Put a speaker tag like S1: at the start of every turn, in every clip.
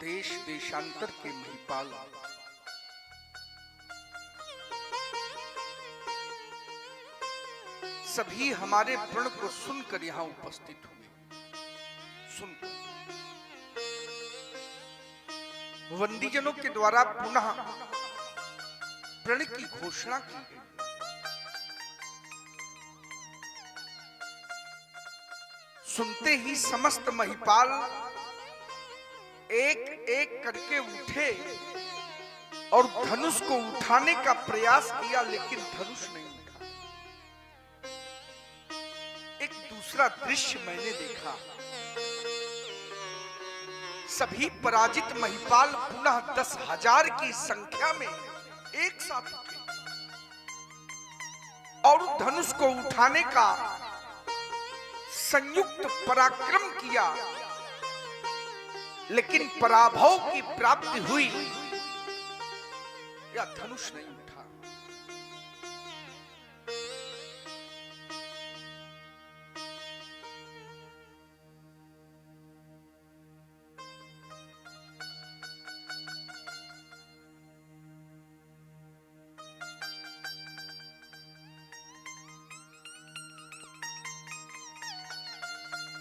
S1: देश देशांतर के महिपाल, सभी हमारे प्रण को सुनकर यहां उपस्थित हुए। सुनकर वंदीजनों के द्वारा पुनः प्रण की घोषणा की गई। सुनते ही समस्त महिपाल एक एक करके उठे और धनुष को उठाने का प्रयास किया, लेकिन धनुष नहीं उठा। एक दूसरा दृश्य मैंने देखा। सभी पराजित महिपाल पुनः 10,000 की संख्या में एक साथ उठे और धनुष को उठाने का संयुक्त पराक्रम किया, लेकिन पराभव की प्राप्ति हुई या धनुष नहीं उठा।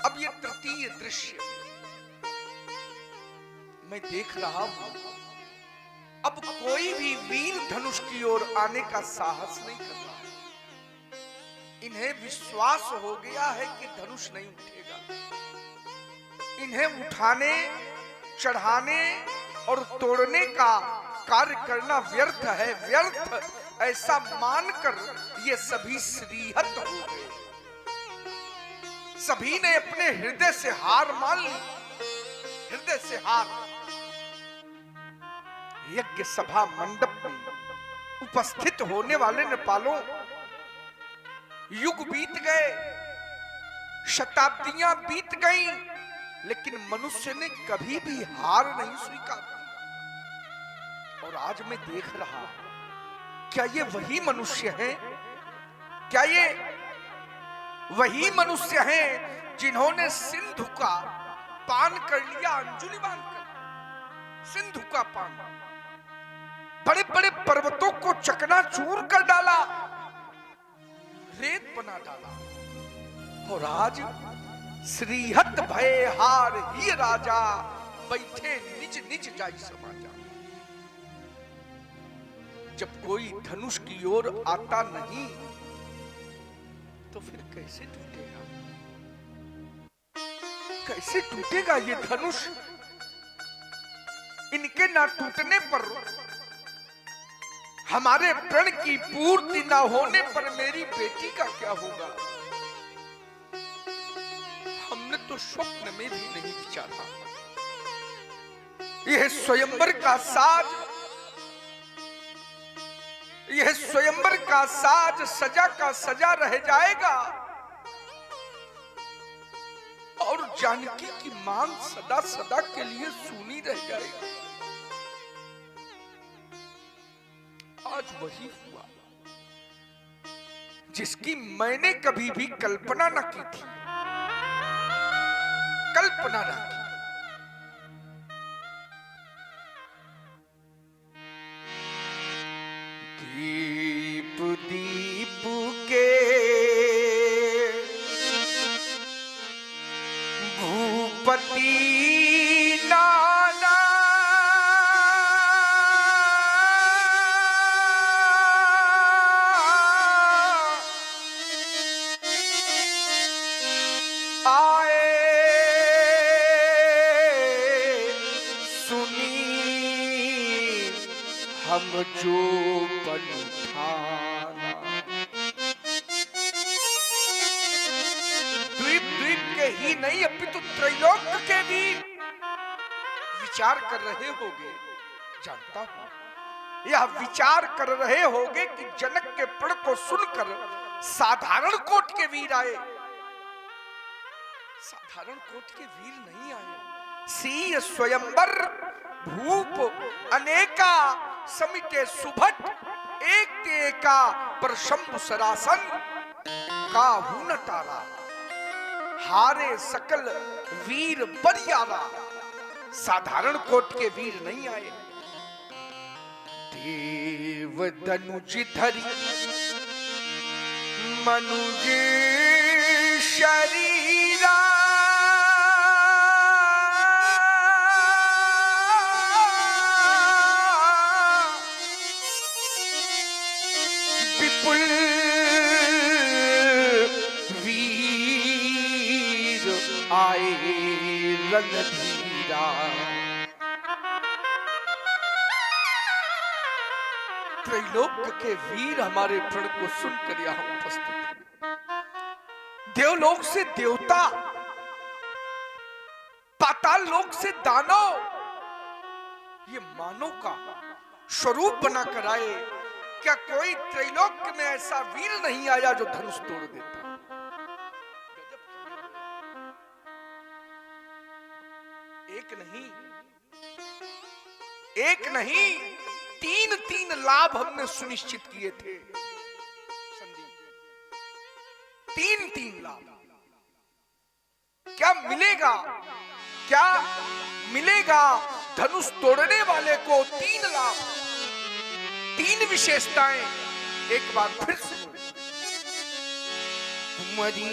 S1: अब ये तृतीय दृश्य मैं देख रहा हूं। अब कोई भी वीर धनुष की ओर आने का साहस नहीं कर रहा है। इन्हें विश्वास हो गया है कि धनुष नहीं उठेगा। इन्हें उठाने, चढ़ाने और तोड़ने का कार्य करना व्यर्थ है। व्यर्थ ऐसा मानकर ये सभी श्रीहत हो गए। सभी ने अपने हृदय से हार मान ली। हृदय से हार। यज्ञ सभा मंडप में उपस्थित होने वाले नेपालों, युग बीत गए, शताब्दियां बीत गईं, लेकिन मनुष्य ने कभी भी हार नहीं स्वीकार की। और आज मैं देख रहा, क्या ये वही मनुष्य है? क्या ये वही मनुष्य हैं जिन्होंने सिंधु का पान कर लिया, अंजुलि बांधकर? सिंधु का पान, बड़े बड़े पर्वतों को चकनाचूर कर डाला, रेत बना डाला। और आज श्रीहत भय हार ही राजा, बैठे निज निज जाई समाजा। जब कोई धनुष की ओर आता नहीं तो फिर कैसे टूटेगा? कैसे टूटेगा ये धनुष? इनके ना टूटने पर, हमारे प्रण की पूर्ति ना होने पर मेरी बेटी का क्या होगा? हमने तो स्वप्न में भी नहीं विचारा। यह स्वयंवर का साज, यह स्वयंवर का साज सजा का सजा रह जाएगा और जानकी की मांग सदा सदा के लिए सूनी रह जाएगी। आज वही हुआ जिसकी मैंने कभी भी कल्पना न की थी। कल्पना न की। दीप दीप के भूपति नाना, आए सुनी हम जो पंठाना। द्वीप द्वीप के ही नहीं अपितु त्रैलोक के भी विचार कर रहे होगे, जानता हूं। यह विचार कर रहे होगे कि जनक के प्रण को सुनकर साधारण कोट के वीर आए। साधारण कोट के वीर नहीं आए। सी स्वयंवर भूप अनेका, समिटे सुभट एक तेका, पर शंभु सरासन काहू न टारा। हारे सकल वीर बरियारा, साधारण कोट के वीर नहीं आए। देव धनुज धरी मनुज शरीरा, विपुल वीर आए रणधीरा। त्रैलोक्य के वीर हमारे प्रण को सुनकर यहां उपस्थित हैं। देवलोक से देवता, पाताल लोक से दानव, ये मानव का स्वरूप बनाकर आए। क्या कोई त्रैलोक्य में ऐसा वीर नहीं आया जो धनुष तोड़ देता? एक नहीं 3 लाभ हमने सुनिश्चित किए थे संदीप। 3 लाभ। क्या मिलेगा, क्या मिलेगा धनुष तोड़ने वाले को? 3 लाभ, 3 विशेषताएं। एक बार फिर सुनो। तुम्हारी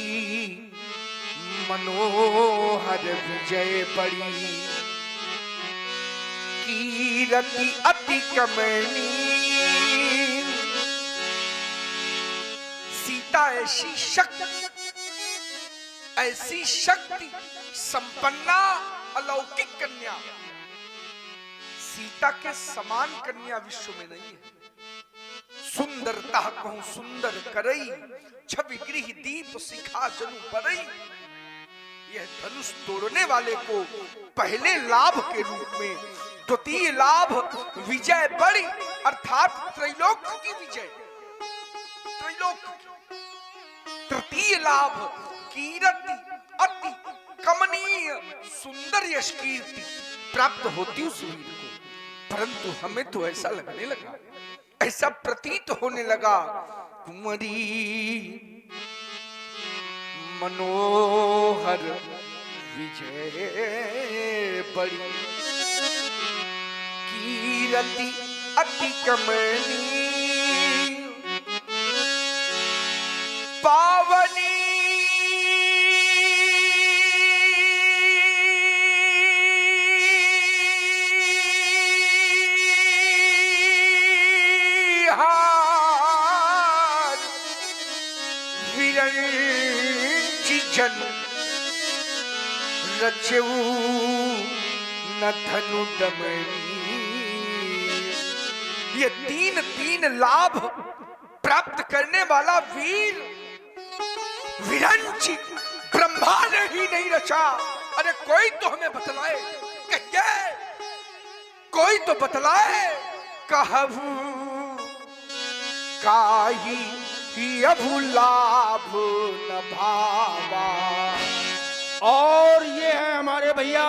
S1: मनोहर विजय बड़ी, कीरति अति कमनी। सीता ऐसी शक्ति संपन्ना अलौकिक कन्या, सीता के समान कन्या विश्व में नहीं है। सुंदरता कहूं सुंदर करई, छवि गृह दीप शिखा जनु बरई। यह धनुष तोड़ने वाले को पहले लाभ के रूप में, द्वितीय लाभ विजय बड़ी अर्थात त्रैलोक्य की विजय, त्रैलोक्य। तृतीय लाभ कीर्ति अति कमनीय सुंदर यश कीर्ति प्राप्त होती उस वीर को। परंतु हमें तो ऐसा लगने लगा, ऐसा प्रतीत होने लगा, तुम्हारी मनोहर विजय बड़ी, कीर्ति अति कमनी। पावनी जन रचऊ न धनु दमनी। ये 3 लाभ प्राप्त करने वाला वीर विरंची ब्रह्मा ने ही नहीं रचा। अरे कोई तो हमें बतलाए, कहिए कोई तो बतलाए। कहूं काई अभुलाभ न भावा।
S2: और ये है हमारे भैया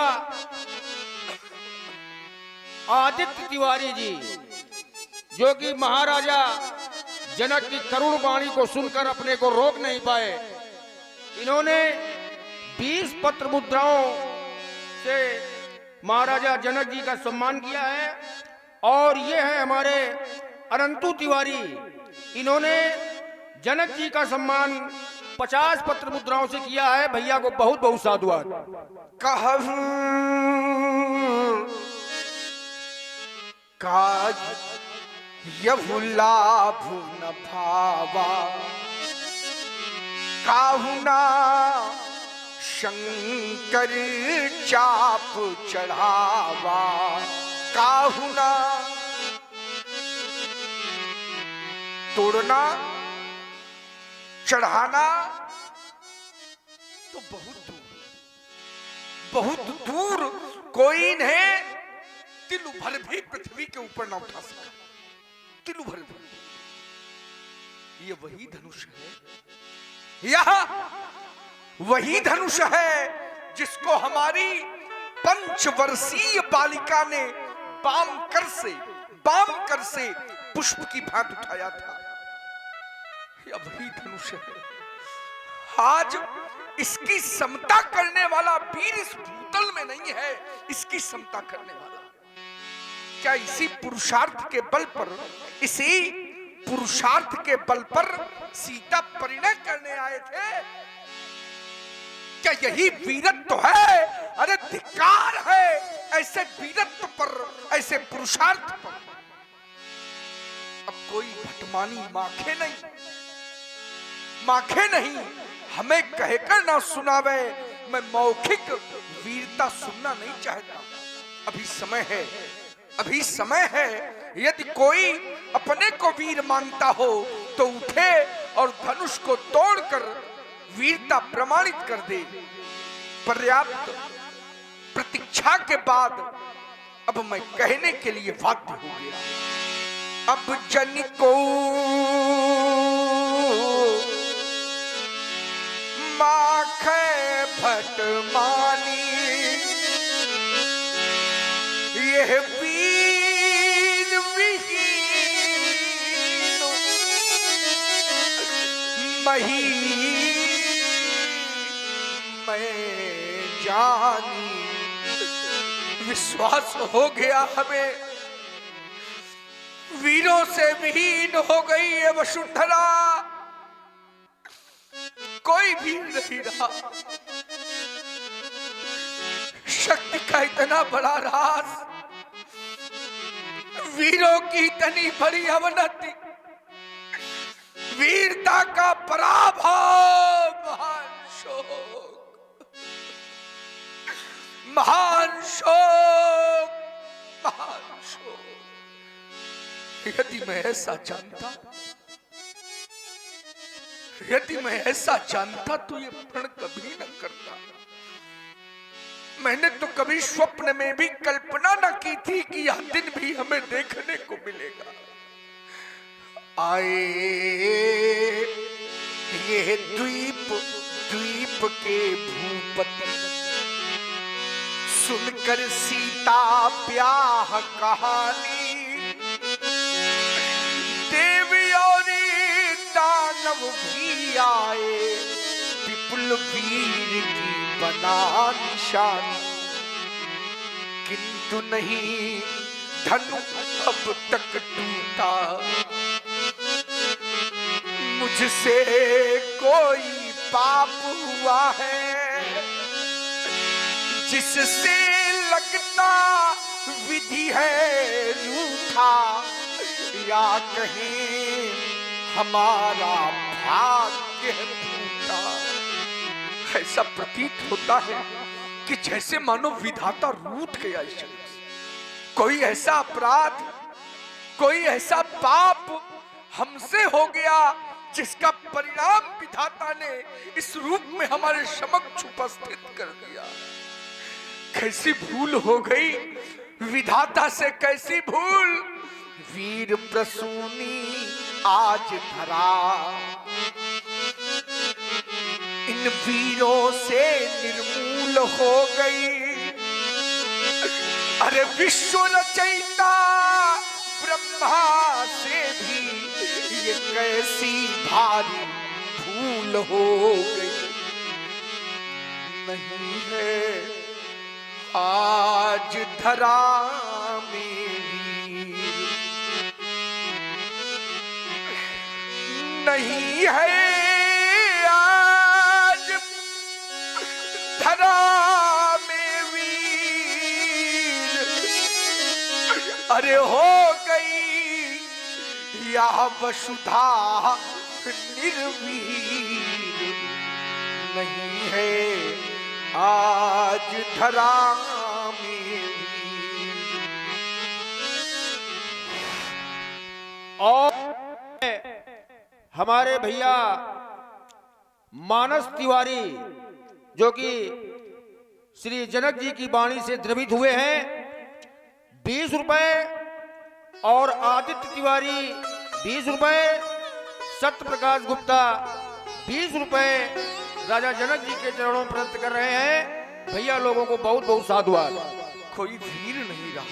S2: आदित्य तिवारी जी, जो कि महाराजा जनक की करुण वाणी को सुनकर अपने को रोक नहीं पाए। इन्होंने 20 पत्र मुद्राओं से महाराजा जनक जी का सम्मान किया है। और ये है हमारे अनंतु तिवारी, इन्होंने जनक जी का सम्मान 50 पत्र मुद्राओं से किया है। भैया को बहुत बहुत साधुवाद।
S1: कहूं काज यहु लाभ न भावा, काहुना शंकर चाप चढ़ावा। काहुना तोड़ना चढ़ाना तो बहुत दूर कोई इन्हें तिलु भर भी पृथ्वी के ऊपर ना उठा सका। तिलु भर भी। ये वही धनुष है, यह वही धनुष है जिसको हमारी 5 वर्षीय बालिका ने बाम कर से पुष्प की भांति उठाया था। यह वही धनुष है। आज इसकी समता करने वाला वीर इस भूतल में नहीं है, इसकी समता करने वाला क्या इसी पुरुषार्थ के बल पर, इसी पुरुषार्थ के बल पर सीता परिणय करने आए थे? क्या यही वीरत्व है? अरे धिक्कार है ऐसे वीरत्व पर, ऐसे पुरुषार्थ पर। अब कोई भटमानी माखे नहीं, हमें कहकर ना सुनावे। मैं मौखिक वीरता सुनना नहीं चाहता। अभी समय है। यदि कोई अपने को वीर मानता हो तो उठे और धनुष को तोड़कर वीरता प्रमाणित कर दे। पर्याप्त प्रतीक्षा के बाद अब मैं कहने के लिए बाध्य हो गया। अब जन को माखे भटमानी, यह वीर विहीन मही मैं जानी। विश्वास हो गया हमें, वीरों से विहीन हो गई है वसुंधरा। कोई वीर नहीं रहा। शक्ति का इतना बड़ा राज, वीरों की इतनी बड़ी अवनति, वीरता का पराभव, महान शोक। यदि मैं ऐसा जानता तो ये प्रण कभी न करता। मैंने तो कभी स्वप्न में भी कल्पना न की थी कि यह दिन भी हमें देखने को मिलेगा। आए ये द्वीप के भूपति, सुनकर सीता ब्याह कहानी, देवी और दानव भी आए, विपुल वीर की बना निशानी। किंतु नहीं धनु अब तक टूटा, मुझसे कोई पाप हुआ है, जिससे लगता विधि है रूठा, या कहीं हमारा भाग्य फूटा। ऐसा प्रतीत होता है कि जैसे मानो विधाता रूठ गया इस शरीर से। कोई ऐसा अपराध, कोई ऐसा पाप हमसे हो गया जिसका परिणाम विधाता ने इस रूप में हमारे समक्ष उपस्थित कर दिया। कैसी भूल हो गई विधाता से, कैसी भूल। वीर प्रसूनी आज धरा, इन वीरों से निर्मूल हो गई। अरे विश्व रचयिता ब्रह्मा से भी ये कैसी भारी भूल हो गई। नहीं है आज धरा में वीर, नहीं है आज धरा में वीर। अरे हो गई यह वसुधा निर्वीर, नहीं है आज धरा में वीर।
S2: और हमारे भैया मानस तिवारी जो कि श्री जनक जी की वाणी से द्रवित हुए हैं, 20 रुपए, और आदित्य तिवारी 20 रुपए, सत्य प्रकाश गुप्ता 20 रुपए राजा जनक जी के चरणों में प्रदत्त कर रहे हैं। भैया लोगों को बहुत बहुत साधुवाद।
S1: कोई वीर नहीं रहा,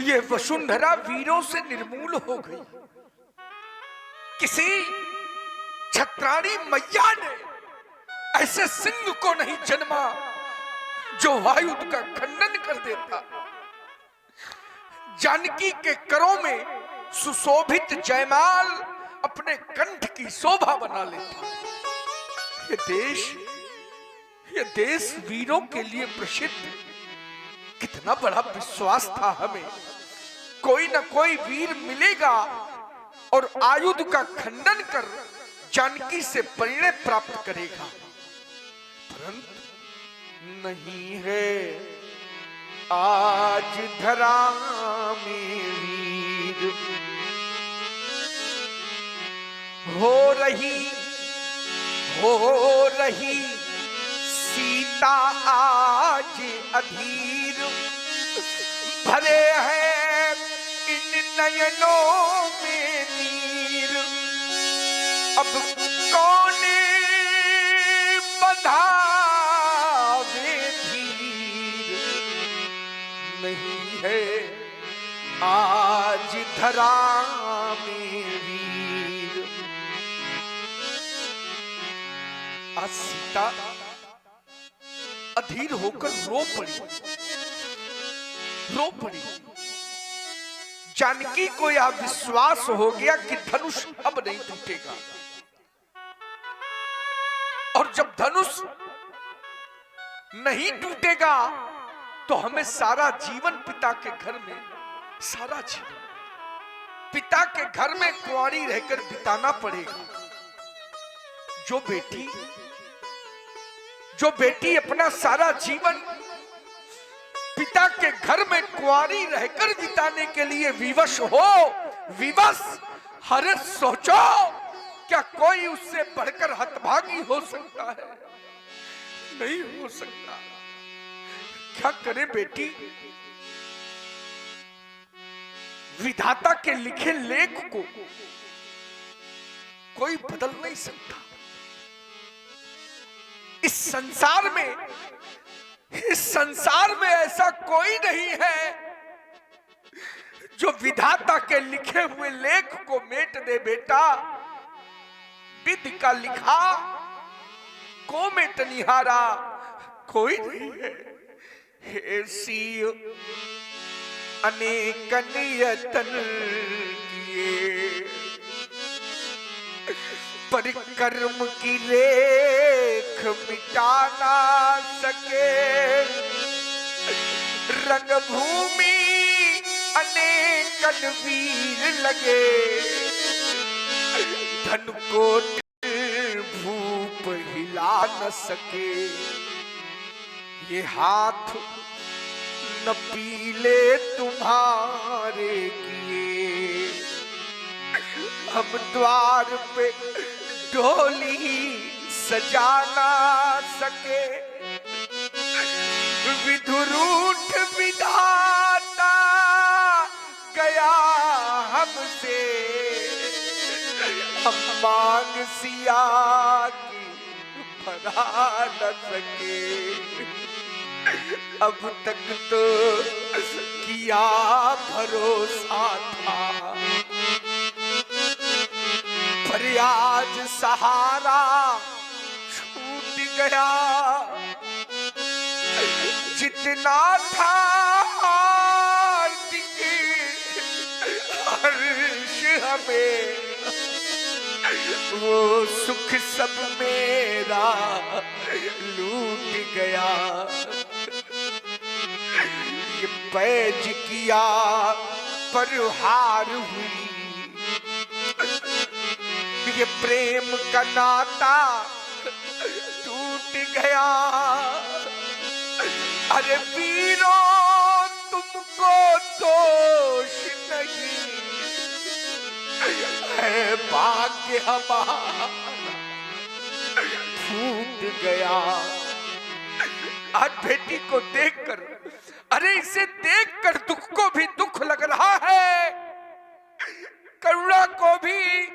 S1: ये वसुंधरा वीरों से निर्मूल हो गई। किसी छत्राणी मैया ने ऐसे सिंह को नहीं जन्मा जो आयुध का खंडन कर देता। जानकी के करों में सुशोभित जयमाल अपने कंठ की शोभा बना लेता। ये देश वीरों के लिए प्रसिद्ध। कितना बड़ा विश्वास था हमें, कोई न कोई वीर मिलेगा और आयुध का खंडन कर जानकी से परिणय प्राप्त करेगा, परंतु नहीं है आज धरा में वीर। हो रही सीता आज अधीर, भरे हैं इन नयनों में नीर। अब कौन बंधावे धीर, नहीं है आज धरा में वीर। आज सीता अधीर होकर रो पड़ी। जानकी को यह विश्वास हो गया कि धनुष अब नहीं टूटेगा, और जब धनुष नहीं टूटेगा तो हमें सारा जीवन पिता के घर में, सारा जीवन पिता के घर में कुंवारी रहकर बिताना पड़ेगा। जो बेटी अपना सारा जीवन पिता के घर में कुंवारी रहकर बिताने के लिए विवश हर सोचो, क्या कोई उससे बढ़कर हतभागी हो सकता है? नहीं हो सकता। क्या करे बेटी, विधाता के लिखे लेख को कोई बदल नहीं सकता। इस संसार में ऐसा कोई नहीं है जो विधाता के लिखे हुए लेख को मेट दे। बेटा, विधि का लिखा को मेटनिहारा कोई नहीं है। ऐसी अनेक यतन किए, परिक्रम की रेख मिटा ना सके। रंगभूमि अनेकन वीर लगे, धन को भूप हिला न सके। ये हाथ न पीले तुम्हारे किए, हम द्वार पे डोली सजा ना सके। विधुरूठ विधाता गया हमसे, हम मांग सिया की भरा न सके। अब तक तो किया भरोसा था, पर आज सहारा छूट गया। जितना था हार्दिक हर्ष हमें, वो सुख सब मेरा लूट गया। ये पैज किया पर हार हुई, ये प्रेम का नाता टूट गया। अरे वीरों, तुमको दोष नहीं है, भाग्य हमारा फूट गया। आज बेटी को देखकर, अरे इसे देखकर दुख को भी दुख लग रहा है, करुणा को भी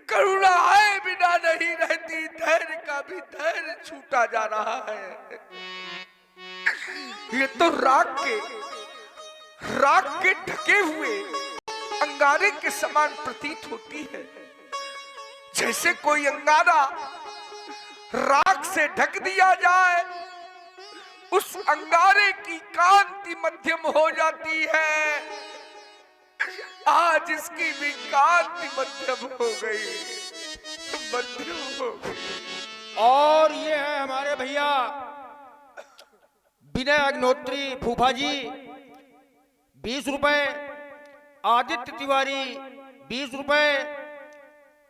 S1: करुणा आए बिना नहीं रहती, धैर्य का भी धैर्य छूटा जा रहा है। ये तो राख के ढके हुए अंगारे के समान प्रतीत होती है। जैसे कोई अंगारा राख से ढक दिया जाए, उस अंगारे की कांति मध्यम हो जाती है। आज इसकी भी कांति मध्यम हो गई, मध्यम हो गई।
S2: और ये है हमारे भैया विनय अग्निहोत्री फूफा जी 20 रुपए, आदित्य तिवारी 20 रुपए,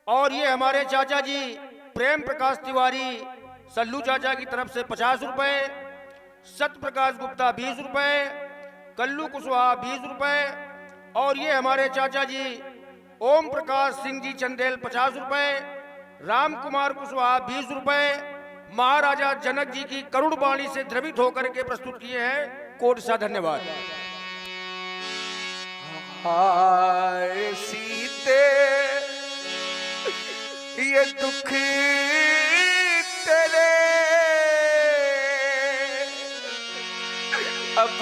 S2: और ये हमारे चाचा जी प्रेम प्रकाश तिवारी सल्लू चाचा की तरफ से 50 रुपए, सत्य प्रकाश गुप्ता 20 रुपए, कल्लू कुशवाहा 20 रुपए, और ये हमारे चाचा जी ओम प्रकाश सिंह जी चंदेल 50 रुपए, राम कुमार कुशवाहा 20 रुपए, महाराजा जनक जी की करुण वाणी से द्रवित होकर के प्रस्तुत किए हैं। कोटि सा धन्यवाद।
S1: हाय सीते ये दुख तेरे अब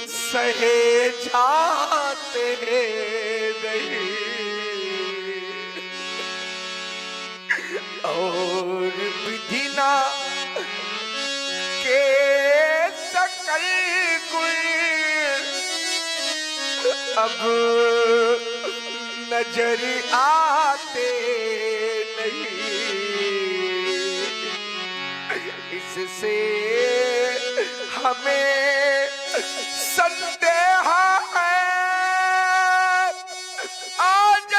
S1: सहे जाते नहीं, और विधिना के सकल गुण अब नजर आते नहीं। इससे हमें संदेह है आज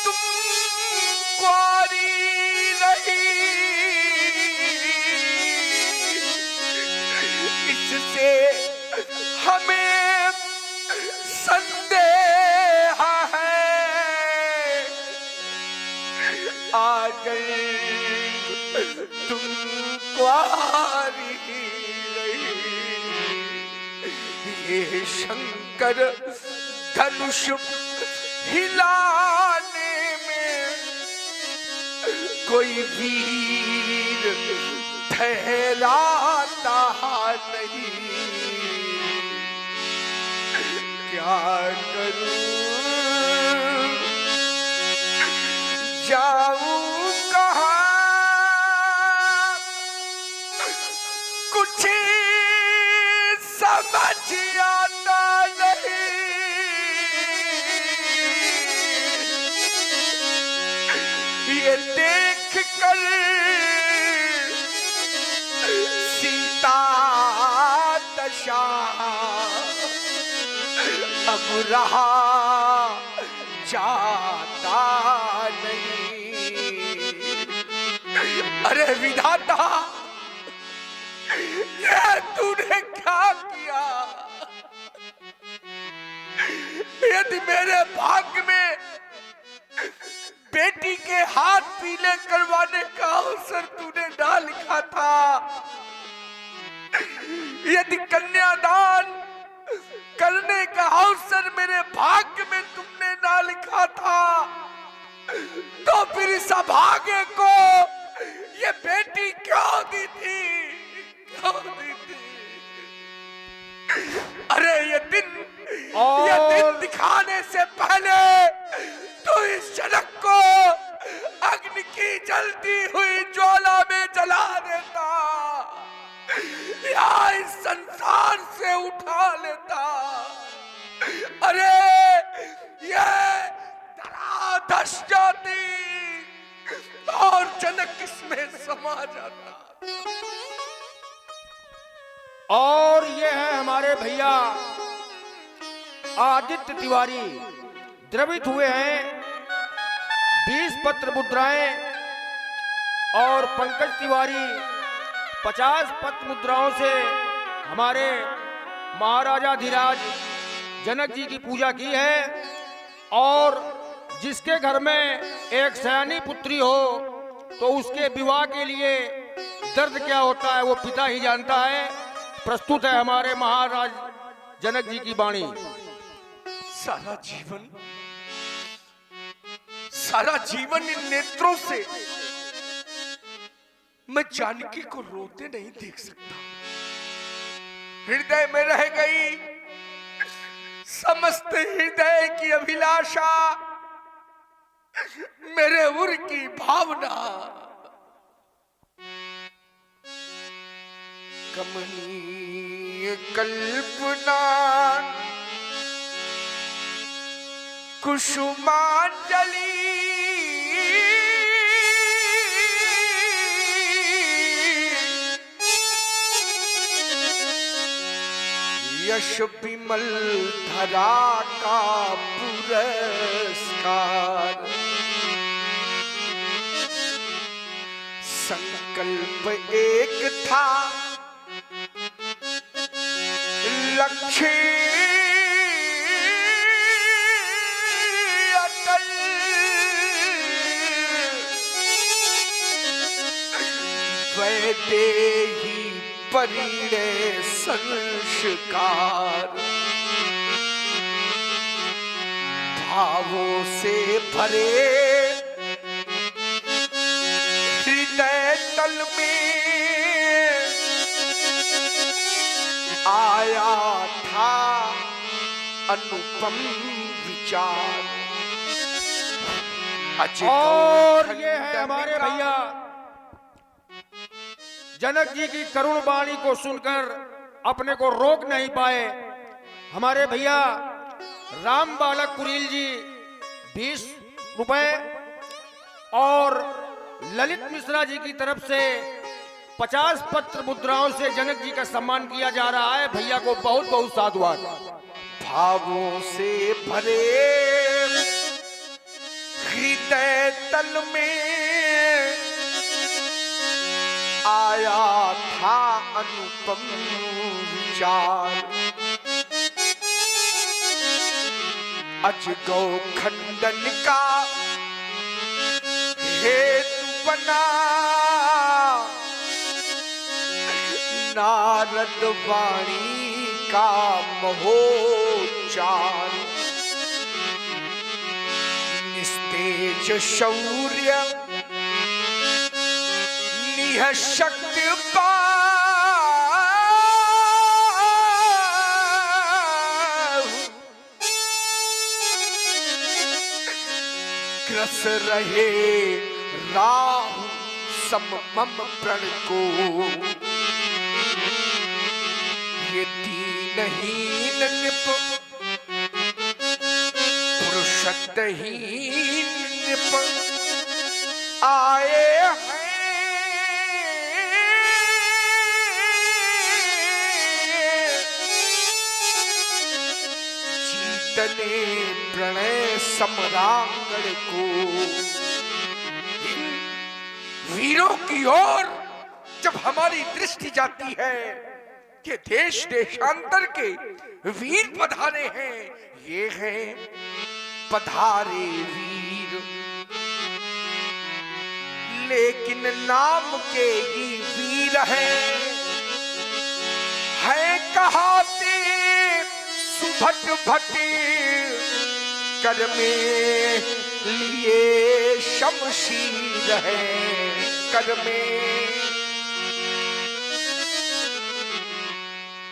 S1: तुम कुंवारी नहीं। इससे हमें संदेह है आज तुम कुंवारी नहीं। ये शंकर धनुष हिलाने में कोई वीर ठहराता नहीं। क्या करूं जाऊं कहां, कुछ समझ आता नहीं। ये देख कर सीता दशा अब रहा जाता नहीं। अरे विधाता, ये तूने क्या किया? यदि मेरे भाग्य में बेटी के हाथ पीले करवाने का अवसर तूने ना लिखा था, यदि कन्यादान करने का अवसर मेरे भाग्य में तुमने ना लिखा था, तो फिर इस अभागे को ये बेटी क्यों दी थी? क्यों दी थी? अरे ये दिन दिखाने से पहले तो इस जनक को अग्नि की जलती हुई ज्वाला में जला देता, या इस संसार से उठा लेता। अरे ये धराधस जाती और जनक इसमें समा जाता।
S2: और ये है हमारे भैया आदित्य तिवारी द्रवित हुए हैं 20 पत्र मुद्राएं, और पंकज तिवारी 50 पत्र मुद्राओं से हमारे महाराजा धीराज जनक जी की पूजा की है। और जिसके घर में एक सयानी पुत्री हो तो उसके विवाह के लिए दर्द क्या होता है वो पिता ही जानता है। प्रस्तुत है हमारे महाराज जनक जी की वाणी।
S1: सारा जीवन इन नेत्रों से मैं जानकी को रोते नहीं देख सकता। हृदय में रह गई समस्त हृदय की अभिलाषा, मेरे उर की भावना, कमनीय कल्पना, कुसुमांजलि, यश विमल धरा का पुरस्कार, संकल्प एक था लक्ष्य अटल, वैदेही परिणय संस्कार, भावों से भरे हृदय तल में आया था अनुपम विचार।
S2: और ये है हमारे भैया जनक जी की करुण वाणी को सुनकर अपने को रोक नहीं पाए। हमारे भैया राम बालक कुरील जी 20 रुपए और ललित मिश्रा जी की तरफ से 50 पत्र मुद्राओं से जनक जी का सम्मान किया जा रहा है। भैया को बहुत बहुत साधुवाद।
S1: भावों से भरे हृदय तल में आया था अनुपम विचार, अजगौ खंडन का हेतु बना नारद वाणी का महोच्चार, निस्तेज शौर्य निःशक्ति ग्रस रहे राहु सममम प्रण को, ये दीनहीन निप पुरुषत्वहीन निप आए हैं जीतने प्रणय सम्रांगण को। वीरों की ओर जब हमारी दृष्टि जाती है कि देश देशांतर के वीर पधारे हैं, ये हैं पधारे वीर, लेकिन नाम के ही वीर हैं, है कहाते सुभट भट कर में लिए शमशीर है, कर में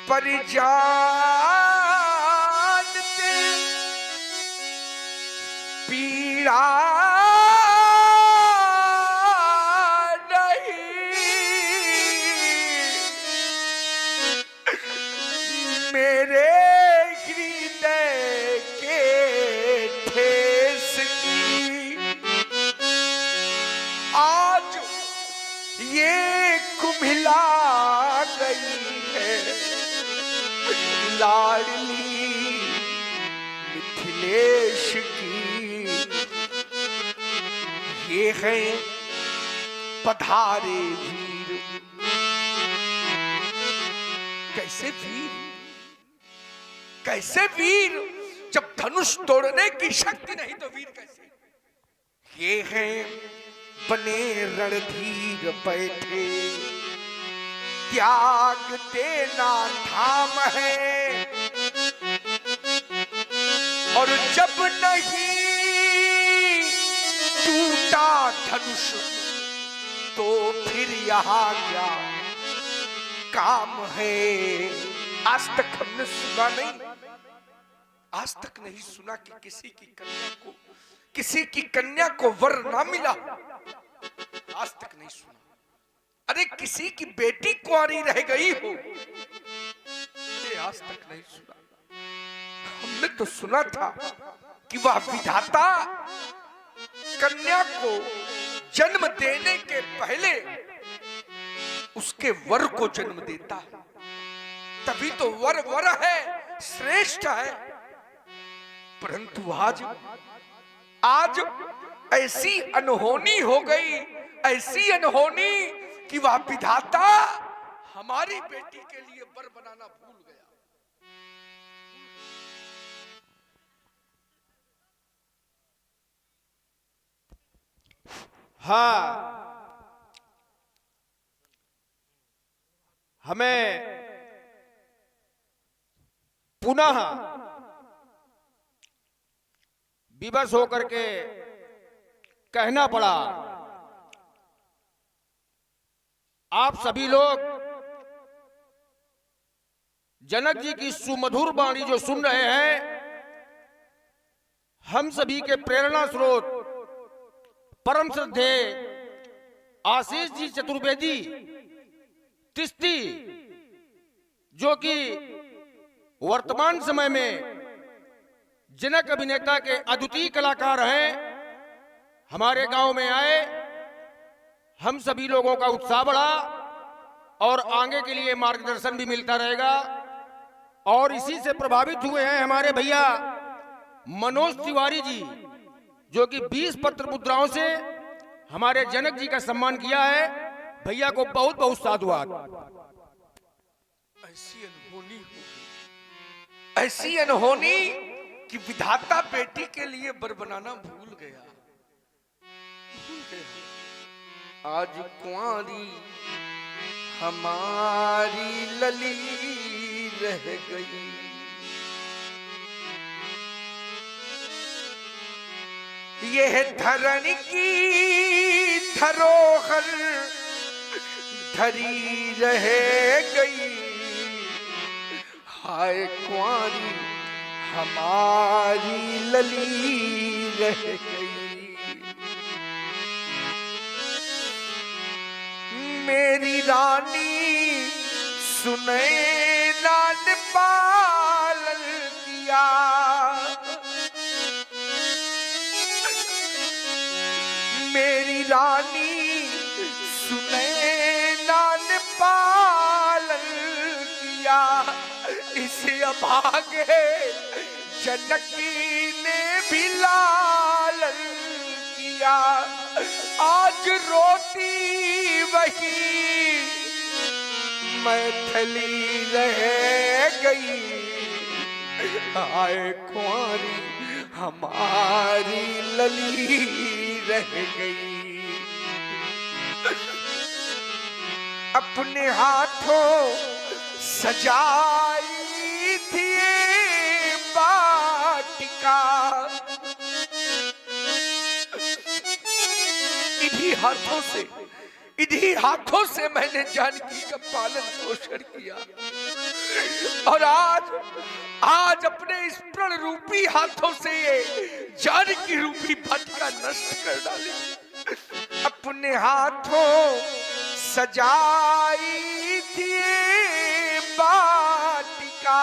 S1: परिजानते पीड़ा मेरे हृदय के ठेस की। आज ये कुम्हिला गई है लाडली मिथिलेश की। ये है पधारे वीर। कैसे वीर, कैसे वीर जब धनुष तोड़ने की शक्ति नहीं तो वीर कैसे। ये हैं बने रणधीर बैठे, त्याग देना धाम है, और जब नहीं टूटा धनुष तो फिर यहाँ क्या काम है। आज तक हमने सुना नहीं, आज तक नहीं सुना कि किसी की कन्या को किसी की कन्या को वर ना मिला, आज तक नहीं सुना। अरे किसी की बेटी कुंवारी रह गई हो, ये आज तक नहीं सुना। हमने तो सुना था कि वह विधाता कन्या को जन्म देने के पहले उसके वर को जन्म देता है, तभी तो वर वर है, श्रेष्ठ है। परंतु आज ऐसी अनहोनी हो गई, ऐसी अनहोनी कि वह विधाता हमारी बेटी के लिए वर बनाना भूल गया।
S2: हाँ, हमें पुनः विवश होकर के कहना पड़ा, आप सभी लोग जनक जी की सुमधुर वाणी जो सुन रहे हैं, हम सभी के प्रेरणा स्रोत परम श्रद्धे आशीष जी चतुर्वेदी तिस्ती, जो कि वर्तमान समय में जनक अभिनेता के अद्वितीय कलाकार हैं, हमारे गांव में आए। हम सभी लोगों का उत्साह बढ़ा और आगे के लिए मार्गदर्शन भी मिलता रहेगा। और इसी से प्रभावित हुए हैं हमारे भैया मनोज तिवारी जी, जो कि 20 पत्र मुद्राओं से हमारे जनक जी का सम्मान किया है। भैया को बहुत बहुत साधुवाद।
S1: ऐसी अनहोनी हो गई, ऐसी अनहोनी कि विधाता बेटी के लिए वर बनाना भूल गया। आज कुंवारी हमारी लली रह गई, यह धरणी की धरोहर धरी रह गई। हाय कुंवारी हमारी लली रह गई। मेरी रानी सुने लाल पालन किया, मेरी रानी सुने लाल पालन किया। इसे अभागे जनकी ने भी लालन किया। आज रोती वही मैथिली रह गई। आए कुंवारी हमारी लली रह गई। अपने हाथों सजाई थी वाटिका, इन्हीं हाथों से मैंने जानकी का पालन पोषण किया। और आज अपने इस प्रण रूपी हाथों से ये जानकी रूपी वाटिका नष्ट कर डाली। अपने हाथों सजाई थी वाटिका,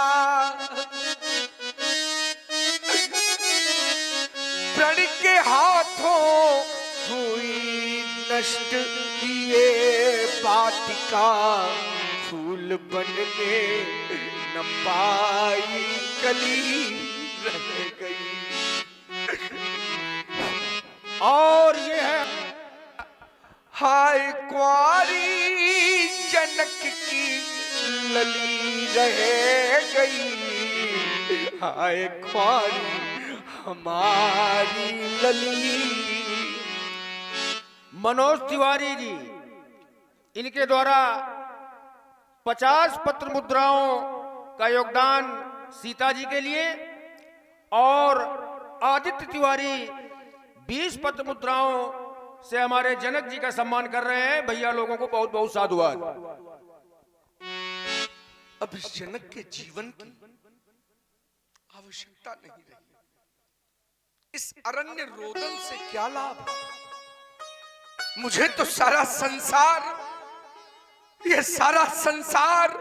S1: प्रण के हाथों हुई नष्ट ये वाटिका। फूल बनने न पाई कली रह गई।
S2: और ये है
S1: हाय कुंवारी जनक की लली रह गई। हाय कुंवारी हमारी लली।
S2: मनोज तिवारी जी, इनके द्वारा 50 पत्र मुद्राओं का योगदान सीता जी के लिए और आदित्य तिवारी 20 पत्र मुद्राओं से हमारे जनक जी का सम्मान कर रहे हैं। भैया लोगों को बहुत बहुत साधुवाद।
S1: अब इस जनक के जीवन की आवश्यकता नहीं रही। इस अरण्य रोदन से क्या लाभ? मुझे तो सारा संसार, ये सारा संसार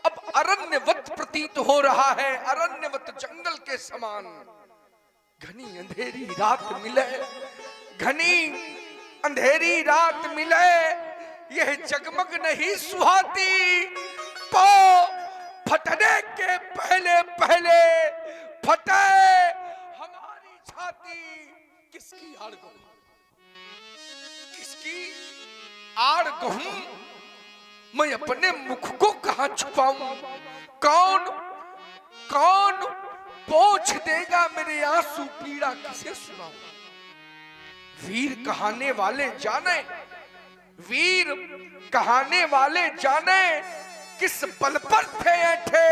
S1: अब अरण्यवत प्रतीत हो रहा है, अरण्यवत जंगल के समान। घनी अंधेरी रात मिले, घनी अंधेरी रात मिले, यह जगमग नहीं सुहाती, पो फटने के पहले पहले फटे हमारी छाती। किसकी आड़ गहूं, किसकी आड़ गहूं, मैं अपने मुख को कहां छुपाऊं? कौन कौन पोंछ देगा मेरे आंसू, पीड़ा किसे सुनाऊं? वीर कहाने वाले जाने, वीर कहाने वाले जाने, किस बल पर थे ऐठे,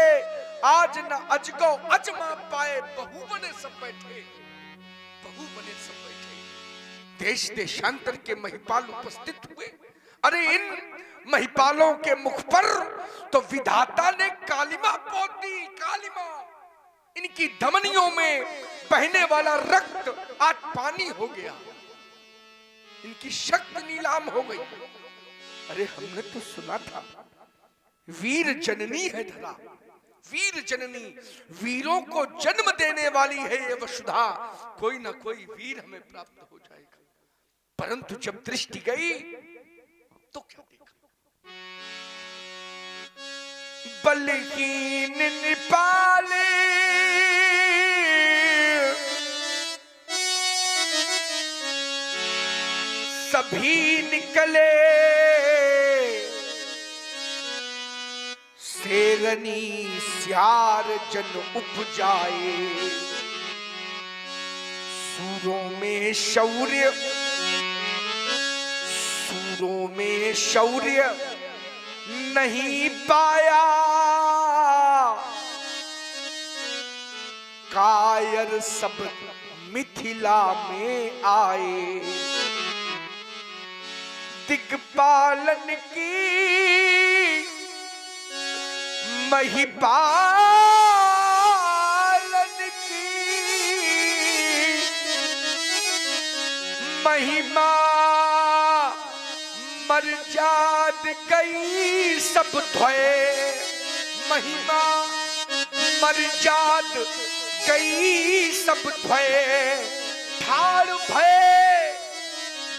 S1: आज न अजगो अजमा पाए, बहु बने सब बैठे, बहु बने सब बैठे। देश देशांतर के महिपाल उपस्थित हुए। अरे इन महिपालों के मुख पर तो विधाता ने कालिमा पोत दी, कालिमा। इनकी धमनियों में बहने वाला रक्त आज पानी हो गया, इनकी शक्ति नीलाम हो गई। अरे हमने तो सुना था वीर जननी है धरा, वीर जननी, वीरों को जन्म देने वाली है ये वसुधा, कोई ना कोई वीर हमें प्राप्त हो जाएगा। परंतु जब दृष्टि गई तो क्या देखा? बलहीन निपाले सभी निकले, शेरनी स्यार जन उपजाए, सूरों में शौर्य, सूरों में शौर्य नहीं पाया, कायर सब मिथिला में आए, दिग्पालन की महिपालन की महिमा मर्याद गई सब धोए, महिमा मर्याद गई सब धोए, ठाड़ भय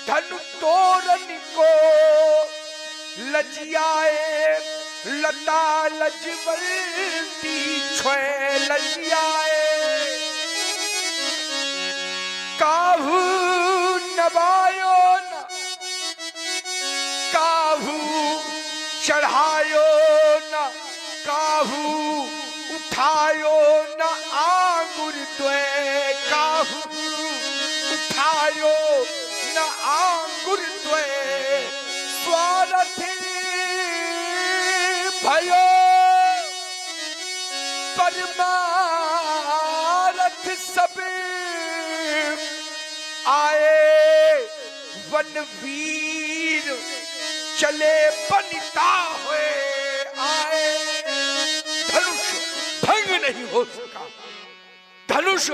S1: धनु तोरन को लजियाए, लता लजवंती छोए लजियाए, काहू नवायो न काहू चढ़ायो न, काहू उठायो न आंगुर द्वे, काहू उठायो न आंगुर द्वे, स्वार्थी भयो परमारथ सब आए, वनवीर चले बनिता हुए आए। धनुष भंग नहीं हो सका, धनुष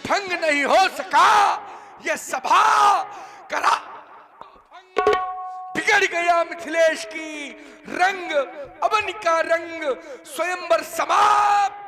S1: भंग नहीं हो सका, यह सभा करा बिगड़ गया मिथिलेश की, रंग अवन का रंग स्वयंवर समाप्त।